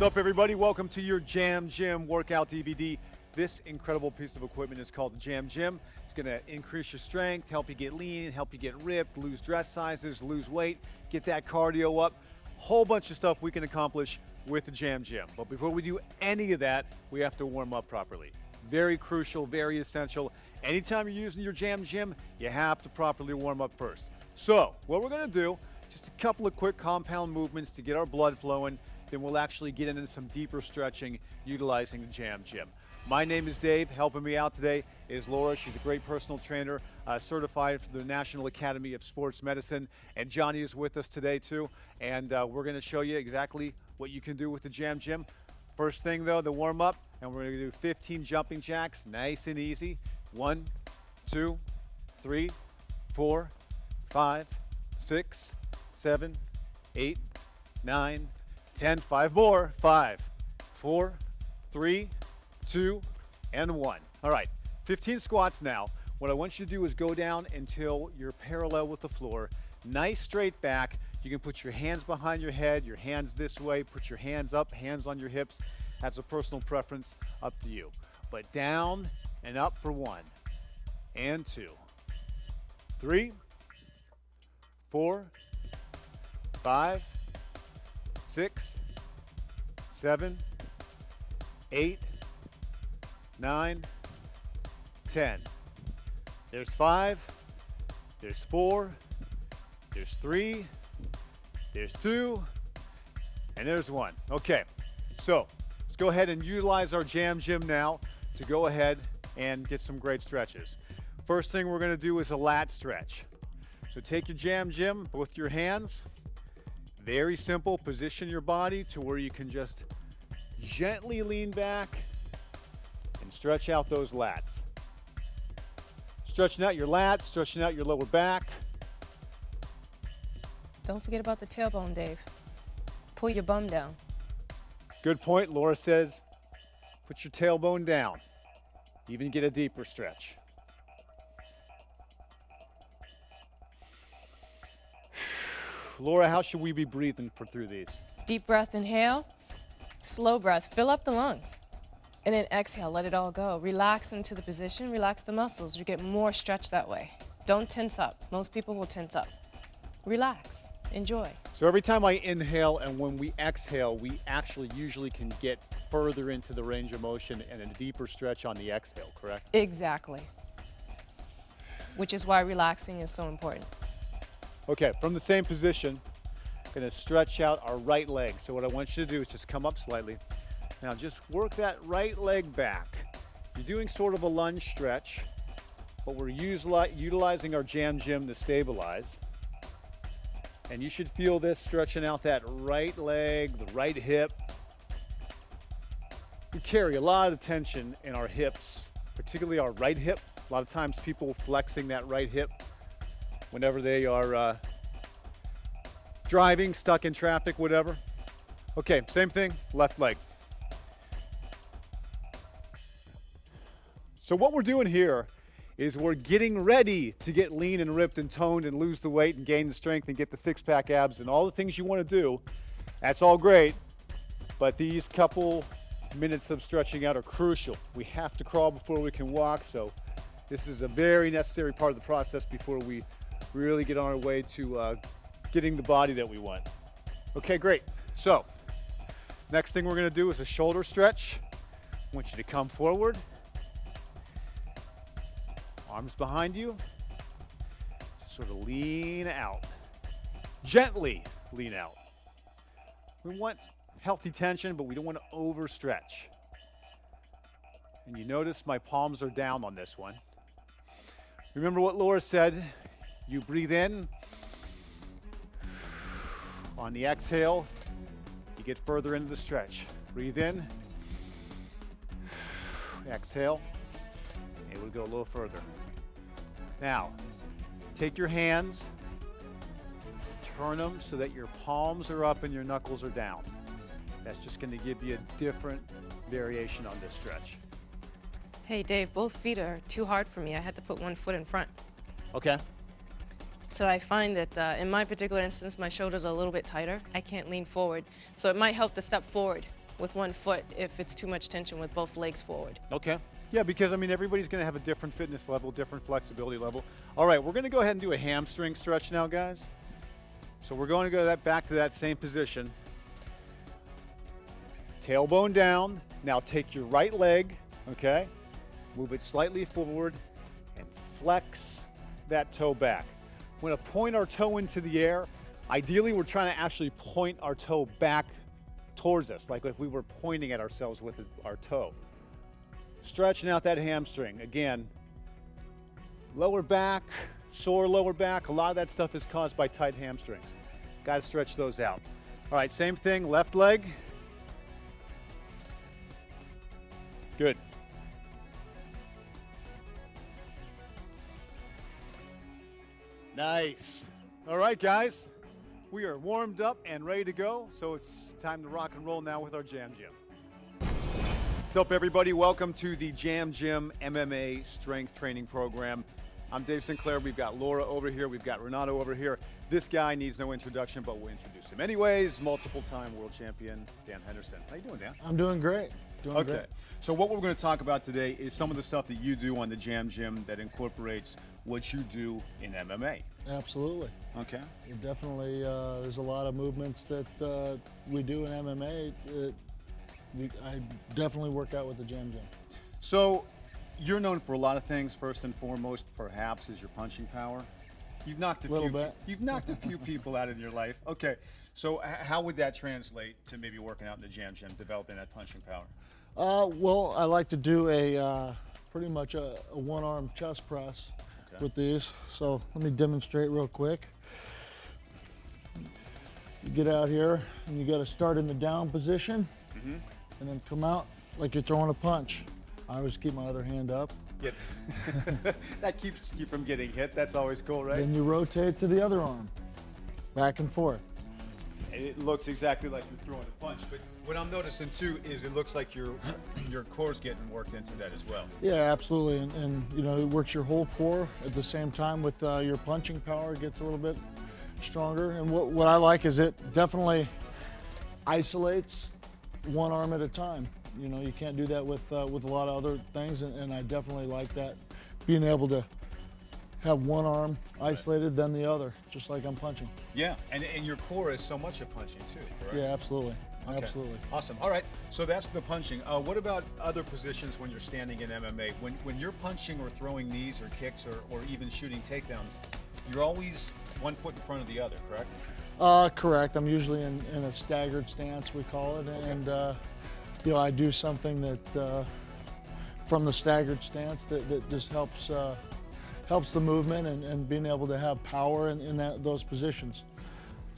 What's up, everybody? Welcome to your Jam Gym workout DVD. This incredible piece of equipment is called the Jam Gym. It's going to increase your strength, help you get lean, help you get ripped, lose dress sizes, lose weight, get that cardio up. Whole bunch of stuff we can accomplish with the Jam Gym. But before we do any of that, we have to warm up properly. Very crucial, very essential. Anytime you're using your Jam Gym, you have to properly warm up first. So what we're going to do, just a couple of quick compound movements to get our blood flowing. Then we'll actually get into some deeper stretching utilizing the Jam Gym. My name is Dave. Helping me out today is Laura. She's a great personal trainer, certified for the National Academy of Sports Medicine. And Johnny is with us today too. And we're going to show you exactly what you can do with the Jam Gym. First thing though, the warm up, and we're going to do 15 jumping jacks, nice and easy. 1, 2, 3, 4, 5, 6, 7, 8, 9, 10, 5 more, 5, 4, 3, 2, and 1. All right, 15 squats now. What I want you to do is go down until you're parallel with the floor. Nice straight back. You can put your hands behind your head, your hands this way, put your hands up, hands on your hips. That's a personal preference, up to you. But down and up for 1, and 2, 3, 4, 5, 6, 7, 8, 9, 10. There's 5, there's 4, there's 3, there's 2, and there's 1. Okay, so let's go ahead and utilize our Jam Gym now to go ahead and get some great stretches. First thing we're going to do is a lat stretch. So take your Jam Gym, both your hands. Very simple, position your body to where you can just gently lean back and stretch out those lats. Stretching out your lats, stretching out your lower back. Don't forget about the tailbone, Dave. Pull your bum down. Good point. Laura says, put your tailbone down. Even get a deeper stretch. Laura, how should we be breathing through these? Deep breath, inhale. Slow breath, fill up the lungs. And then exhale, let it all go. Relax into the position, relax the muscles. You get more stretch that way. Don't tense up. Most people will tense up. Relax, enjoy. So every time I inhale and when we exhale, we actually usually can get further into the range of motion and a deeper stretch on the exhale, correct? Exactly. Which is why relaxing is so important. Okay, from the same position, I'm going to stretch out our right leg. So what I want you to do is just come up slightly. Now just work that right leg back. You're doing sort of a lunge stretch, but we're utilizing our Jam Gym to stabilize. And you should feel this stretching out that right leg, the right hip. We carry a lot of tension in our hips, particularly our right hip. A lot of times people flexing that right hip whenever they are driving, stuck in traffic, whatever. Okay, same thing, left leg. So what we're doing here is we're getting ready to get lean and ripped and toned and lose the weight and gain the strength and get the six-pack abs and all the things you want to do. That's all great, but these couple minutes of stretching out are crucial. We have to crawl before we can walk, so this is a very necessary part of the process before we really get on our way to getting the body that we want. Okay, great. So next thing we're going to do is a shoulder stretch. I want you to come forward. Arms behind you. Just sort of lean out. Gently lean out. We want healthy tension, but we don't want to overstretch. And you notice my palms are down on this one. Remember what Laura said. You breathe in. On the exhale, you get further into the stretch. Breathe in. Exhale. And we'll go a little further. Now, take your hands, turn them so that your palms are up and your knuckles are down. That's just going to give you a different variation on this stretch. Hey, Dave, both feet are too hard for me. I had to put one foot in front. Okay. So I find that in my particular instance, my shoulders are a little bit tighter. I can't lean forward. So it might help to step forward with one foot if it's too much tension with both legs forward. Okay. Yeah, because I mean, everybody's going to have a different fitness level, different flexibility level. All right, we're going to go ahead and do a hamstring stretch now, guys. So we're going to go back to that same position. Tailbone down. Now take your right leg, okay? Move it slightly forward and flex that toe back. We're going to point our toe into the air. Ideally, we're trying to actually point our toe back towards us, like if we were pointing at ourselves with our toe. Stretching out that hamstring. Again, lower back, sore lower back. A lot of that stuff is caused by tight hamstrings. Got to stretch those out. All right, same thing, left leg. Good. Nice. All right, guys. We are warmed up and ready to go, so it's time to rock and roll now with our Jam Gym. What's up, everybody? Welcome to the Jam Gym MMA Strength Training Program. I'm Dave Sinclair. We've got Laura over here. We've got Renato over here. This guy needs no introduction, but we'll introduce him anyways. Multiple-time world champion, Dan Henderson. How you doing, Dan? I'm doing great. Doing great. So what we're going to talk about today is some of the stuff that you do on the Jam Gym that incorporates what you do in MMA. Absolutely. Okay. It definitely, there's a lot of movements that we do in MMA. I definitely work out with the Jam Gym. So you're known for a lot of things. First and foremost, perhaps, is your punching power. You've knocked a few people out in your life. Okay. So how would that translate to maybe working out in the Jam Gym, developing that punching power? Well, I like to do a pretty much a one-arm chest press with these. So let me demonstrate real quick. You get out here and you got to start in the down position and then come out like you're throwing a punch. I always keep my other hand up. Yeah. That keeps you from getting hit. That's always cool, right? Then you rotate to the other arm, back and forth. It looks exactly like you're throwing a punch, but what I'm noticing too is it looks like your core's getting worked into that as well. Yeah, absolutely, and you know, it works your whole core at the same time with your punching power. It gets a little bit stronger, and what I like is it definitely isolates one arm at a time. You know, you can't do that with a lot of other things, and I definitely like that, being able to have one arm isolated, then the other, just like I'm punching. Yeah, and your core is so much of punching too, correct? Yeah, absolutely. Okay. Absolutely. Awesome. All right, so that's the punching. What about other positions when you're standing in MMA? When you're punching or throwing knees or kicks or even shooting takedowns, you're always one foot in front of the other, correct? Correct. I'm usually in a staggered stance, we call it, and you know, I do something that from the staggered stance that just helps the movement and being able to have power in those positions.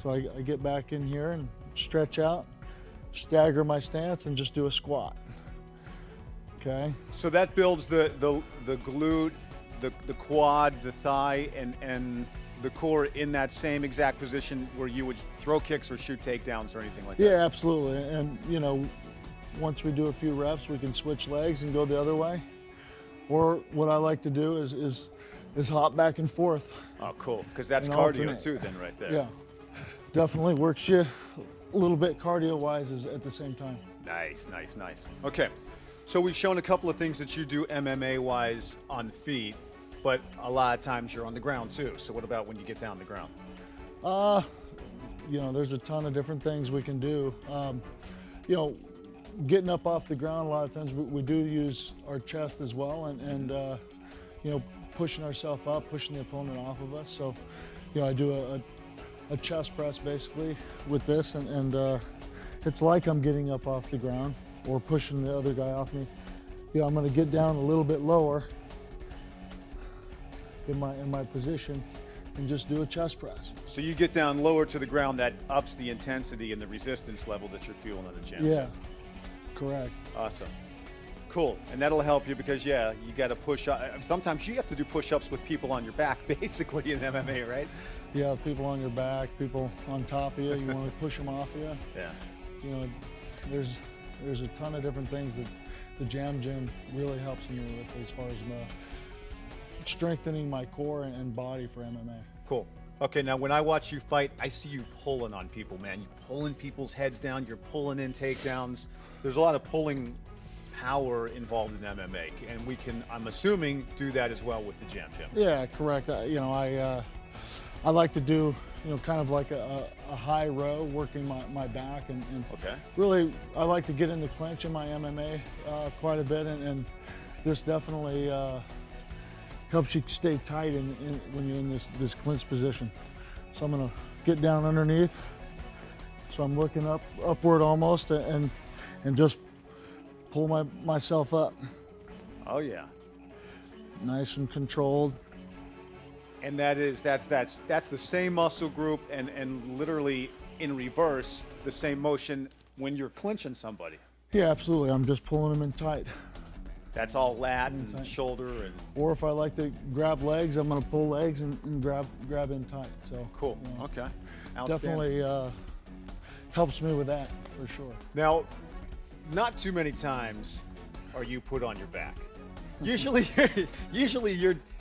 So I get back in here and stretch out, stagger my stance, and just do a squat. Okay. So that builds the glute, the quad, the thigh, and the core in that same exact position where you would throw kicks or shoot takedowns or anything like that. Yeah, absolutely. And you know, once we do a few reps, we can switch legs and go the other way. Or what I like to do is hop back and forth. Oh, cool. Because that's cardio alternate too, then, right there. Yeah, definitely works you a little bit cardio-wise at the same time. Nice, nice, nice. Okay, so we've shown a couple of things that you do MMA-wise on feet, but a lot of times you're on the ground too. So what about when you get down the ground? You know, there's a ton of different things we can do. You know, getting up off the ground, a lot of times we do use our chest as well, and you know, pushing ourselves up, pushing the opponent off of us. So, you know, I do a chest press basically with this, and it's like I'm getting up off the ground or pushing the other guy off me. You know, I'm going to get down a little bit lower in my position and just do a chest press. So you get down lower to the ground, that ups the intensity and the resistance level that you're feeling on the gym. Yeah, correct. Awesome. Cool, and that'll help you because, yeah, you got to push up. Sometimes you have to do push-ups with people on your back, basically, in MMA, right? Yeah, people on your back, people on top of you. You want to push them off of you. Yeah. You know, there's a ton of different things that the Jam Gym really helps me with as far as strengthening my core and body for MMA. Cool. Okay, now when I watch you fight, I see you pulling on people, man. You're pulling people's heads down. You're pulling in takedowns. There's a lot of pulling power involved in MMA, and we can, I'm assuming, do that as well with the Jam Jim. Yeah, correct. You know, I like to do, you know, kind of like a high row, working my back, and Okay. really, I like to get in the clinch in my MMA quite a bit, and this definitely helps you stay tight when you're in this clinch position. So I'm gonna get down underneath. So I'm looking upward almost, and just pull myself up. Oh yeah. Nice and controlled. And that's the same muscle group, and literally in reverse, the same motion when you're clinching somebody. Yeah, absolutely. I'm just pulling them in tight. That's all lat and shoulder and. Or if I like to grab legs, I'm going to pull legs and grab in tight. So Cool. you know, Okay. definitely helps me with that for sure. Now, not too many times are you put on your back. Usually,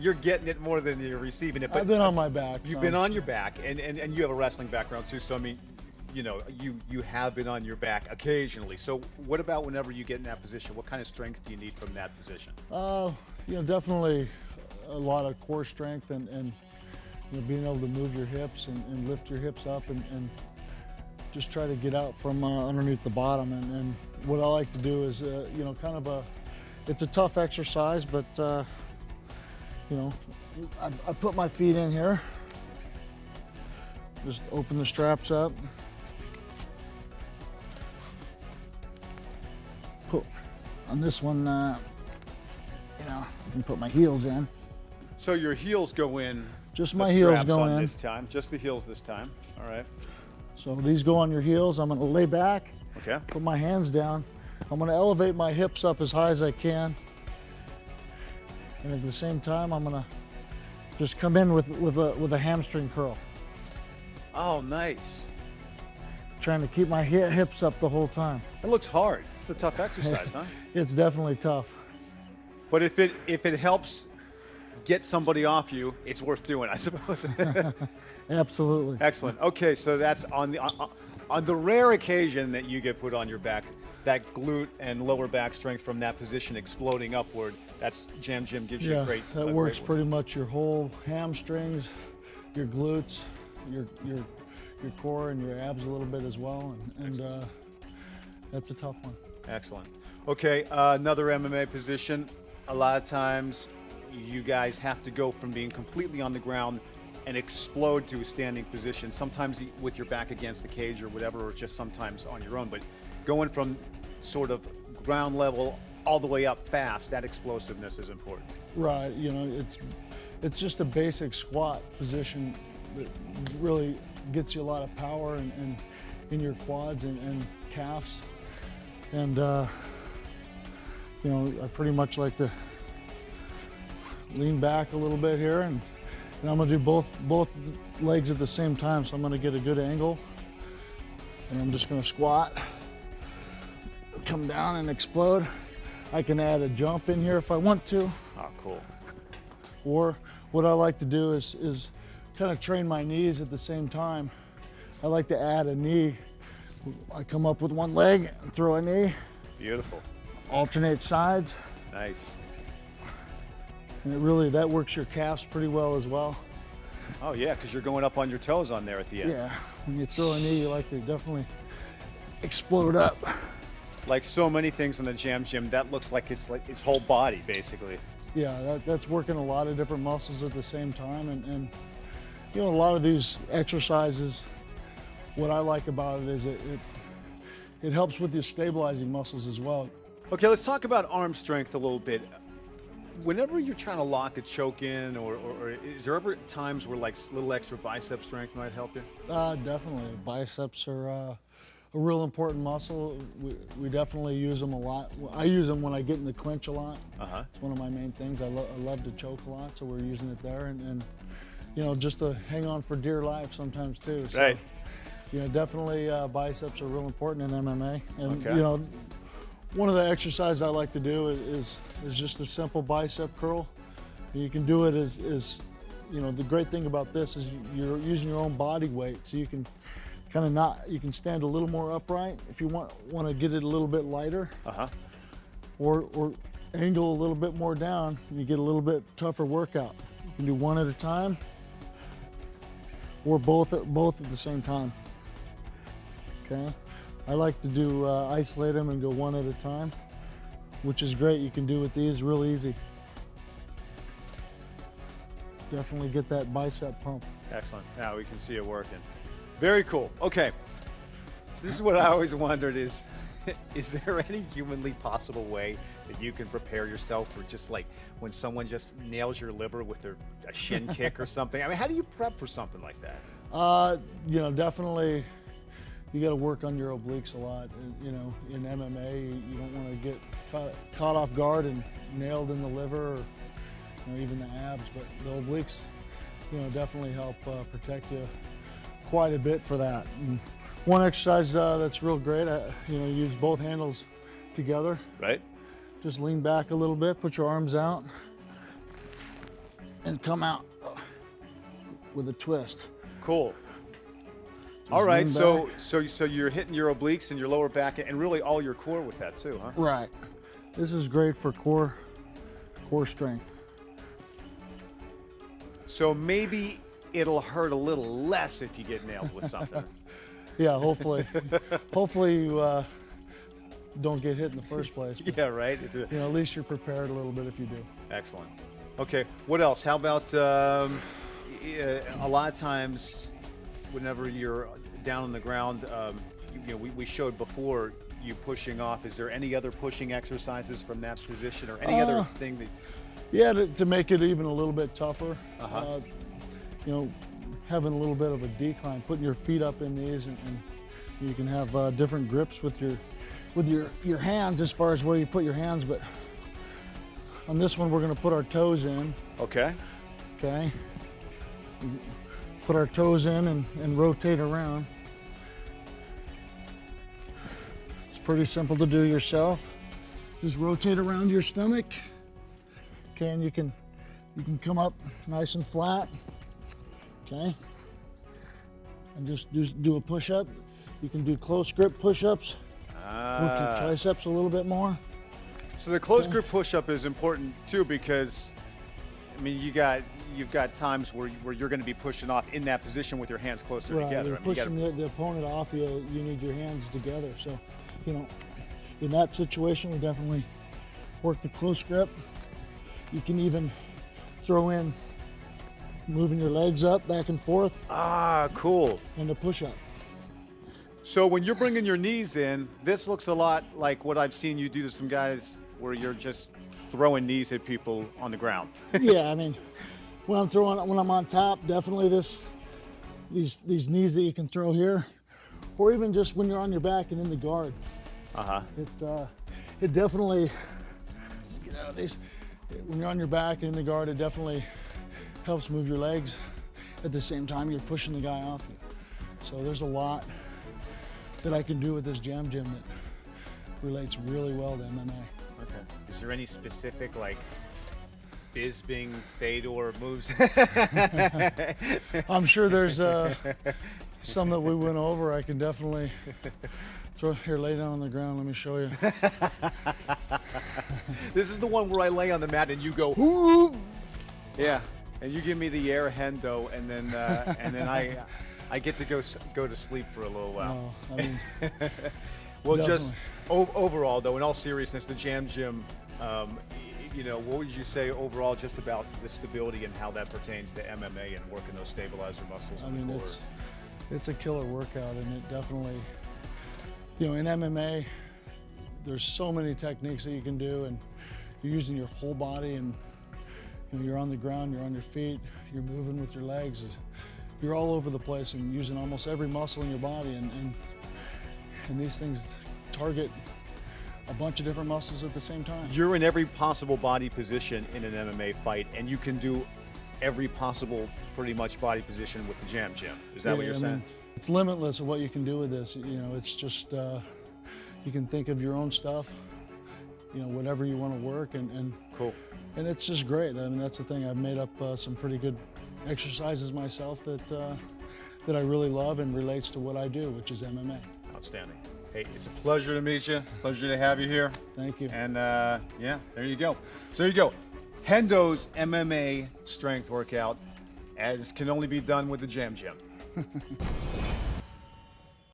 you're getting it more than you're receiving it. But I've been on my back. You've so. been on your back, and you have a wrestling background too. So I mean, you know, you have been on your back occasionally. So what about whenever you get in that position? What kind of strength do you need from that position? You know, definitely a lot of core strength and you know, being able to move your hips and lift your hips up and just try to get out from underneath the bottom. And what I like to do is, you know, kind of it's a tough exercise, but you know, I put my feet in here, just open the straps up. Put on this one, you know, I can put my heels in. So your heels go in. Just the my heels straps go on in. this time. Just the heels this time. All right. So these go on your heels. I'm gonna lay back, Okay. put my hands down. I'm gonna elevate my hips up as high as I can. And at the same time, I'm gonna just come in with a hamstring curl. Oh, nice. Trying to keep my hips up the whole time. It looks hard. It's a tough exercise, huh? It's definitely tough. But if it helps get somebody off you, it's worth doing, I suppose. Absolutely. Excellent. Okay, so that's on the rare occasion that you get put on your back, that glute and lower back strength from that position exploding upward. That's Jam Jim gives you Yeah, a great. that works pretty much your whole hamstrings, your glutes, your core, and your abs a little bit as well. And that's a tough one. Excellent. Okay, another MMA position. A lot of times, you guys have to go from being completely on the ground and explode to a standing position. Sometimes with your back against the cage or whatever, or just sometimes on your own. But going from sort of ground level all the way up fast, that explosiveness is important. Right. You know, it's just a basic squat position that really gets you a lot of power and in your quads and calves. And you know, I pretty much like to lean back a little bit here, and I'm gonna do both legs at the same time. So I'm gonna get a good angle, and I'm just gonna squat, come down and explode. I can add a jump in here if I want to. Oh, cool. Or what I like to do is kind of train my knees at the same time. I like to add a knee. I come up with one leg and throw a knee. Beautiful. Alternate sides. Nice. And that works your calves pretty well as well. Oh yeah, because you're going up on your toes on there at the end. Yeah, when you throw a knee, you like to definitely explode up. Like so many things in the Jam Gym, that looks like its whole body basically. Yeah, that's working a lot of different muscles at the same time, and you know, a lot of these exercises, what I like about it is it helps with your stabilizing muscles as well. Okay, let's talk about arm strength a little bit. Whenever you're trying to lock a choke in, or is there ever times where like little extra bicep strength might help you? Definitely, biceps are a real important muscle. We definitely use them a lot. I use them when I get in the clinch a lot. It's one of my main things. I love to choke a lot, so we're using it there, and you know, just to hang on for dear life sometimes too. So, Right. you know, definitely biceps are real important in MMA, and Okay. you know, one of the exercises I like to do is just a simple bicep curl. You can do it as you know, the great thing about this is you're using your own body weight, so you can kind of you can stand a little more upright if you want to get it a little bit lighter, or angle a little bit more down, and you get a little bit tougher workout. You can do one at a time, or both at the same time. Okay, I like to do isolate them and go one at a time, which is great. You can do with these real easy. Definitely get that bicep pump. Excellent. Now we can see it working. Very cool. Okay. This is what I always wondered is there any humanly possible way that you can prepare yourself for just like when someone just nails your liver with a shin kick or something? I mean, how do you prep for something like that? You know, definitely you got to work on your obliques a lot. You know, in MMA, you don't want to get caught off guard and nailed in the liver, or you know, even the abs. But the obliques, you know, definitely help protect you quite a bit for that. And one exercise that's real great, you know, use both handles together. Right. Just lean back a little bit, put your arms out, and come out with a twist. Cool. All right, so you're hitting your obliques and your lower back and really all your core with that too, huh? Right. This is great for core strength. So maybe it'll hurt a little less if you get nailed with something. Yeah, hopefully. Hopefully you don't get hit in the first place. Yeah, right. You know, at least you're prepared a little bit if you do. Excellent. Okay, what else? How about a lot of times whenever you're down on the ground, you know, we showed before you pushing off. Is there any other pushing exercises from that position or any other thing that... Yeah, to make it even a little bit tougher. You know, having a little bit of a decline, putting your feet up in these, and you can have different grips with your hands as far as where you put your hands. But on this one, we're going to put our toes in. Okay. Okay. Put our toes in and rotate around. It's pretty simple to do yourself. Just rotate around your stomach. Okay, and you can come up nice and flat. Okay, and just do a push-up. You can do close grip push-ups. Work your triceps a little bit more. So the close grip push-up is important too, because I mean you've got times where you're going to be pushing off in that position with your hands closer together. You're pushing the opponent off you. You need your hands together. So, you know, in that situation, we definitely work the close grip. You can even throw in moving your legs up, back and forth. Cool. And a push-up. So when you're bringing your knees in, this looks a lot like what I've seen you do to some guys where you're just throwing knees at people on the ground. Yeah, I mean, when I'm on top, definitely these knees that you can throw here, or even just when you're on your back and in the guard. It definitely, get out of these. When you're on your back and in the guard, it definitely helps move your legs at the same time you're pushing the guy off you. So there's a lot that I can do with this jam gym that relates really well to MMA. Okay. Is there any specific like Bisbing, Fedor moves? I'm sure there's some that we went over. I can definitely here, lay down on the ground. Let me show you. This is the one where I lay on the mat and you go, ooh. Yeah. And you give me the air Hendo, and then I get to go to sleep for a little while. I mean, well, definitely. Just overall, though, in all seriousness, the Jam Gym, you know, what would you say overall just about the stability and how that pertains to MMA and working those stabilizer muscles? I mean, it's a killer workout, and it definitely, you know, in MMA, there's so many techniques that you can do, and you're using your whole body, and you know, you're on the ground, you're on your feet, you're moving with your legs. You're all over the place and using almost every muscle in your body, and these things target a bunch of different muscles at the same time. You're in every possible body position in an MMA fight, and you can do every possible pretty much body position with the Jam Gym. Is that what you're saying? Mean, it's limitless of what you can do with this. You know, it's just, you can think of your own stuff, you know, whatever you want to work, and cool. And it's just great. I mean, that's the thing. I've made up some pretty good exercises myself that I really love and relates to what I do, which is MMA. Outstanding. Hey, it's a pleasure to meet you. Pleasure to have you here. Thank you. And yeah, there you go. So there you go. Hendos MMA strength workout, as can only be done with the Jam Gym.